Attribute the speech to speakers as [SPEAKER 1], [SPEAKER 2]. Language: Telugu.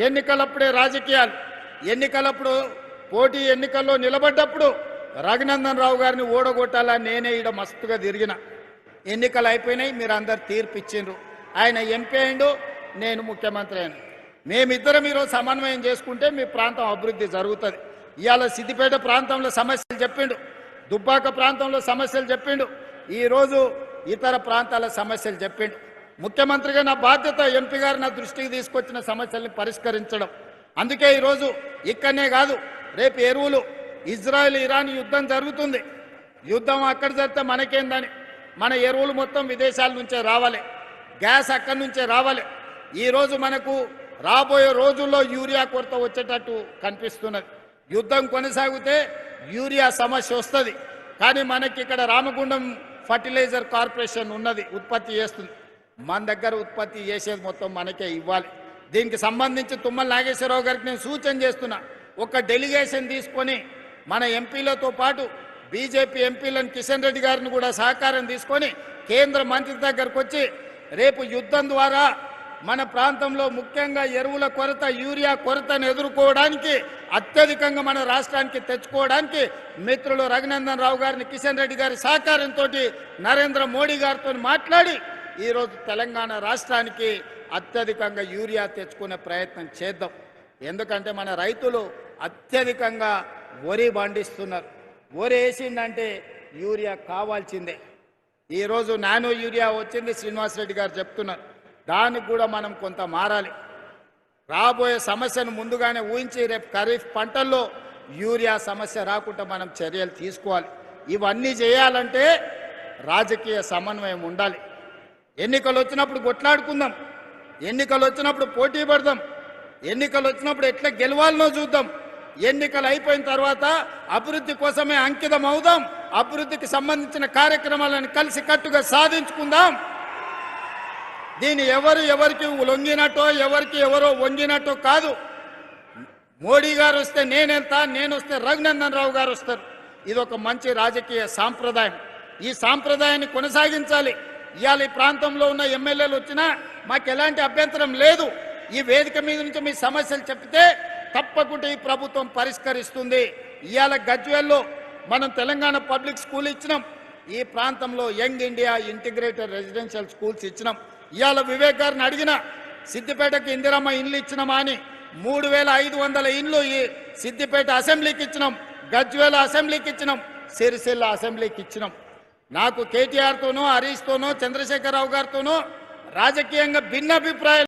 [SPEAKER 1] ఎన్నికలప్పుడే రాజకీయాలు, ఎన్నికలప్పుడు పోటీ ఎన్నికల్లో నిలబడ్డప్పుడు రఘునందన్ రావు గారిని ఓడగొట్టాలని నేనే ఈడ మస్తుగా తిరిగిన. ఎన్నికలు అయిపోయినాయి, మీరు అందరు తీర్పు ఇచ్చిండ్రు. ఆయన ఎంపీ అయిండు, నేను ముఖ్యమంత్రి అయినా. మేమిద్దరం ఈరోజు సమన్వయం చేసుకుంటే మీ ప్రాంతం అభివృద్ధి జరుగుతుంది. ఇవాళ సిద్దిపేట ప్రాంతంలో సమస్యలు చెప్పిండు, దుబ్బాక ప్రాంతంలో సమస్యలు చెప్పిండు, ఈరోజు ఇతర ప్రాంతాల సమస్యలు చెప్పిండు. ముఖ్యమంత్రిగా నా బాధ్యత ఎంపీ గారు నా దృష్టికి తీసుకొచ్చిన సమస్యల్ని పరిష్కరించడం. అందుకే ఈరోజు ఇక్కడనే కాదు, రేపు ఎరువులు ఇజ్రాయెల్ ఇరాన్ యుద్ధం జరుగుతుంది. యుద్ధం అక్కడ జరిగితే మనకేందని, మన ఎరువులు మొత్తం విదేశాల నుంచే రావాలి, గ్యాస్ అక్కడి నుంచే రావాలి. ఈరోజు మనకు రాబోయే రోజుల్లో యూరియా కొరత వచ్చేటట్టు కనిపిస్తున్నది. యుద్ధం కొనసాగితే యూరియా సమస్య వస్తుంది. కానీ మనకి ఇక్కడ రామగుండం ఫర్టిలైజర్ కార్పొరేషన్ ఉన్నది, ఉత్పత్తి చేస్తుంది. మన దగ్గర ఉత్పత్తి చేసేది మొత్తం మనకే ఇవ్వాలి. దీనికి సంబంధించి తుమ్మల నాగేశ్వరరావు గారికి నేను సూచన చేస్తున్నా, ఒక డెలిగేషన్ తీసుకొని మన ఎంపీలతో పాటు బీజేపీ ఎంపీలను కిషన్ రెడ్డి గారిని కూడా సహకారం తీసుకొని కేంద్ర మంత్రి దగ్గరకు వచ్చి రేపు యుద్ధం ద్వారా మన ప్రాంతంలో ముఖ్యంగా ఎరువుల కొరత, యూరియా కొరతను ఎదుర్కోవడానికి అత్యధికంగా మన రాష్ట్రానికి తెచ్చుకోవడానికి మిత్రులు రఘునందన్ రావు గారిని, కిషన్ రెడ్డి గారి సహకారంతో నరేంద్ర మోడీ గారితో మాట్లాడి ఈరోజు తెలంగాణ రాష్ట్రానికి అత్యధికంగా యూరియా తెచ్చుకునే ప్రయత్నం చేద్దాం. ఎందుకంటే మన రైతులు అత్యధికంగా వరి పండిస్తున్నారు. వరి వేసిందంటే యూరియా కావాల్సిందే. ఈరోజు నానో యూరియా వచ్చింది, శ్రీనివాసరెడ్డి గారు చెప్తున్నారు. దానికి కూడా మనం కొంత మారాలి. రాబోయే సమస్యను ముందుగానే ఊహించి రేపు ఖరీఫ్ పంటల్లో యూరియా సమస్య రాకుండా మనం చర్యలు తీసుకోవాలి. ఇవన్నీ చేయాలంటే రాజకీయ సమన్వయం ఉండాలి. ఎన్నికలు వచ్చినప్పుడు కొట్లాడుకుందాం, ఎన్నికలు వచ్చినప్పుడు పోటీ పడదాం, ఎన్నికలు వచ్చినప్పుడు ఎట్లా గెలవాలనో చూద్దాం. ఎన్నికలు అయిపోయిన తర్వాత అభివృద్ధి కోసమే అంకితం అవుదాం. అభివృద్ధికి సంబంధించిన కార్యక్రమాలను కలిసి కట్టుగా సాధించుకుందాం. దీన్ని ఎవరికి లొంగినట్టో ఎవరికి ఎవరో వంగినట్టో కాదు. మోడీ గారు వస్తే నేను వెళ్తా, నేను వస్తే రఘునందన్ రావు గారు వస్తారు. ఇది ఒక మంచి రాజకీయ సాంప్రదాయం. ఈ సాంప్రదాయాన్ని కొనసాగించాలి. ఇవాళ ఈ ప్రాంతంలో ఉన్న ఎమ్మెల్యేలు వచ్చినా మాకు ఎలాంటి అభ్యంతరం లేదు. ఈ వేదిక మీద నుంచి మీ సమస్యలు చెప్తే తప్పకుండా ఈ ప్రభుత్వం పరిష్కరిస్తుంది. ఇవాళ గజ్వేల్లో మనం తెలంగాణ పబ్లిక్ స్కూల్ ఇచ్చినాం. ఈ ప్రాంతంలో young India integrated residential schools ఇచ్చినాం. ఇవాళ వివేక్ గారిని అడిగిన సిద్దిపేటకి ఇందిరమ్మ ఇండ్లు ఇచ్చినామా అని. 3500 ఇండ్లు ఈ సిద్దిపేట అసెంబ్లీకి ఇచ్చినాం, గజ్వేల్ అసెంబ్లీకి ఇచ్చినాం, సిరిసిల్ల అసెంబ్లీకి ఇచ్చినాం. నాకు కేటీఆర్తోనో, హరీష్తోనో, చంద్రశేఖరరావు గారితోనో రాజకీయంగా భిన్నాభిప్రాయాలు